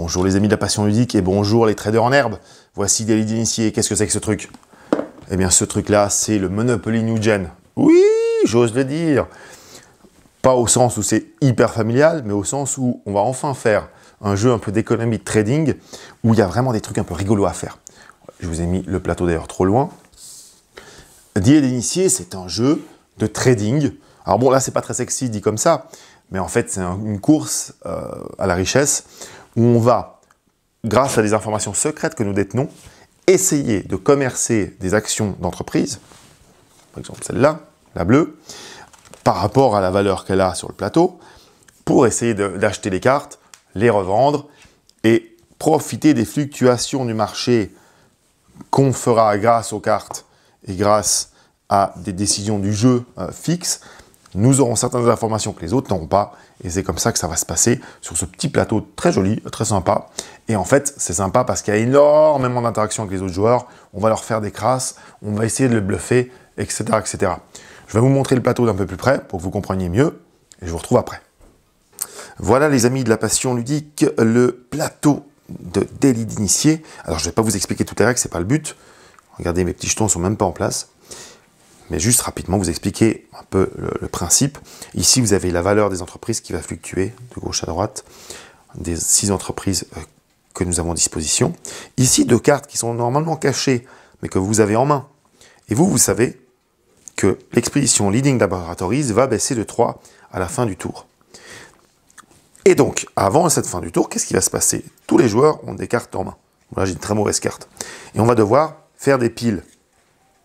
Bonjour les amis de la passion ludique et bonjour les traders en herbe. Voici Daily d'initié. Qu'est-ce que c'est que ce truc? Eh bien ce truc-là, c'est le Monopoly New Gen. Oui, j'ose le dire. Pas au sens où c'est hyper familial, mais au sens où on va enfin faire un jeu un peu d'économie de trading, où il y a vraiment des trucs un peu rigolos à faire. Je vous ai mis le plateau d'ailleurs trop loin. Daily d'initié, c'est un jeu de trading. Alors bon, là, c'est pas très sexy dit comme ça, mais en fait, c'est une course à la richesse où on va, grâce à des informations secrètes que nous détenons, essayer de commercer des actions d'entreprise, par exemple celle-là, la bleue, par rapport à la valeur qu'elle a sur le plateau, pour essayer d'acheter les cartes, les revendre et profiter des fluctuations du marché qu'on fera grâce aux cartes et grâce à des décisions du jeu fixes. Nous aurons certaines informations que les autres n'auront pas, et c'est comme ça que ça va se passer sur ce petit plateau très joli, très sympa. Et en fait, c'est sympa parce qu'il y a énormément d'interactions avec les autres joueurs, on va leur faire des crasses, on va essayer de le bluffer, etc., etc. Je vais vous montrer le plateau d'un peu plus près pour que vous compreniez mieux, et je vous retrouve après. Voilà les amis de la passion ludique, le plateau de Daily d'initié. Alors je ne vais pas vous expliquer toutes les règles, c'est pas le but. Regardez, mes petits jetons ne sont même pas en place. Mais juste rapidement vous expliquer un peu le principe. Ici, vous avez la valeur des entreprises qui va fluctuer de gauche à droite, des 6 entreprises que nous avons à disposition. Ici, 2 cartes qui sont normalement cachées, mais que vous avez en main. Et vous savez que l'expédition Leading Laboratories va baisser de 3 à la fin du tour. Et donc, avant cette fin du tour, qu'est-ce qui va se passer? Tous les joueurs ont des cartes en main. Là, j'ai une très mauvaise carte. Et on va devoir faire des piles.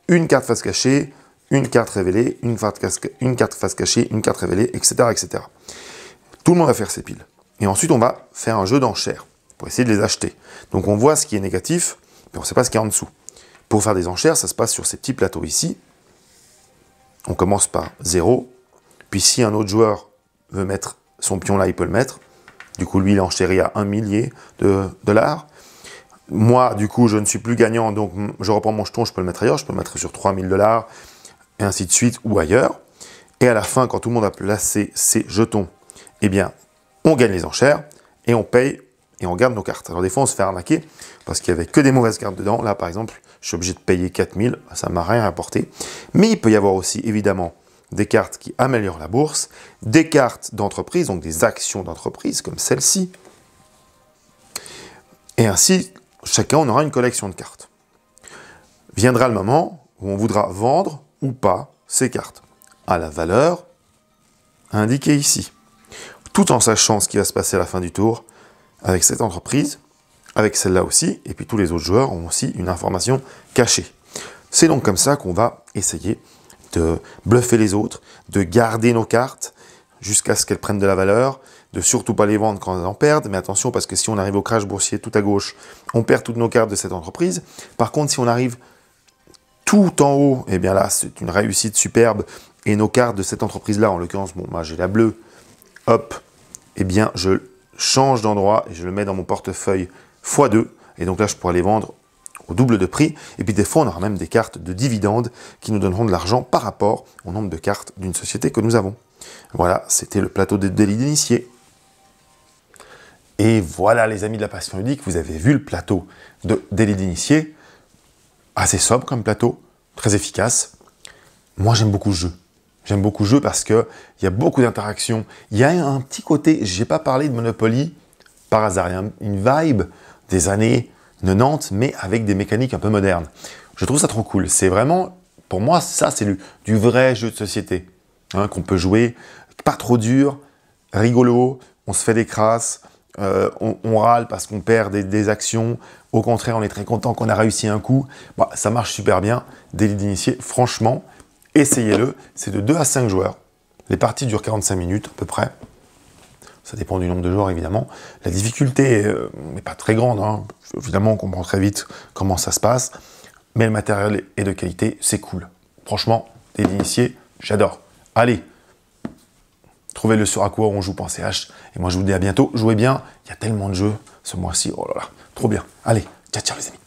Une carte face cachée, une carte révélée, une carte face cachée, une carte révélée, etc., etc. Tout le monde va faire ses piles. Et ensuite, on va faire un jeu d'enchères pour essayer de les acheter. Donc, on voit ce qui est négatif, mais on ne sait pas ce qu'il y a en dessous. Pour faire des enchères, ça se passe sur ces petits plateaux ici. On commence par 0. Puis, si un autre joueur veut mettre son pion là, il peut le mettre. Du coup, lui, il enchérit à 1 millier de dollars. Moi, du coup, je ne suis plus gagnant, donc je reprends mon jeton, je peux le mettre ailleurs, je peux le mettre sur 3000 $, et ainsi de suite, ou ailleurs. Et à la fin, quand tout le monde a placé ses jetons, eh bien, on gagne les enchères, et on paye, et on garde nos cartes. Alors des fois, on se fait arnaquer, parce qu'il n'y avait que des mauvaises cartes dedans. Là, par exemple, je suis obligé de payer 4000, ça ne m'a rien rapporté. Mais il peut y avoir aussi, évidemment, des cartes qui améliorent la bourse, des cartes d'entreprise, donc des actions d'entreprise, comme celle-ci. Et ainsi, chacun, on aura une collection de cartes. Viendra le moment où on voudra vendre ou pas ces cartes à la valeur indiquée ici, tout en sachant ce qui va se passer à la fin du tour avec cette entreprise, avec celle-là aussi, et puis tous les autres joueurs ont aussi une information cachée. C'est donc comme ça qu'on va essayer de bluffer les autres, de garder nos cartes jusqu'à ce qu'elles prennent de la valeur, de surtout pas les vendre quand elles en perdent, mais attention parce que si on arrive au crash boursier tout à gauche, on perd toutes nos cartes de cette entreprise. Par contre, si on arrive tout en haut, eh bien là, c'est une réussite superbe, et nos cartes de cette entreprise-là, en l'occurrence, bon, moi j'ai la bleue, hop, eh bien je change d'endroit et je le mets dans mon portefeuille x2, et donc là je pourrais les vendre au double de prix, et puis des fois on aura même des cartes de dividendes qui nous donneront de l'argent par rapport au nombre de cartes d'une société que nous avons. Voilà, c'était le plateau de Daily d'initié. Et voilà les amis de la passion ludique, vous avez vu le plateau de Daily d'initié, assez sobre comme plateau, très efficace. Moi j'aime beaucoup ce jeu. J'aime beaucoup le jeu parce qu'il y a beaucoup d'interactions. Il y a un petit côté, je n'ai pas parlé de Monopoly par hasard, il y a une vibe des années 90, mais avec des mécaniques un peu modernes. Je trouve ça trop cool. C'est vraiment, pour moi, ça c'est du vrai jeu de société, hein, qu'on peut jouer, pas trop dur, rigolo, on se fait des crasses, on râle parce qu'on perd des actions. Au contraire, on est très content qu'on a réussi un coup. Bah, ça marche super bien. Daily d'initié, franchement, essayez-le. C'est de 2 à 5 joueurs. Les parties durent 45 minutes à peu près. Ça dépend du nombre de joueurs, évidemment. La difficulté n'est pas très grande, hein. Évidemment, on comprend très vite comment ça se passe. Mais le matériel est de qualité, c'est cool. Franchement, Daily d'initié, j'adore. Allez, trouvez-le sur aquaonjoue.ch. Et moi, je vous dis à bientôt. Jouez bien. Il y a tellement de jeux ce mois-ci. Oh là là, trop bien. Allez, ciao, ciao les amis.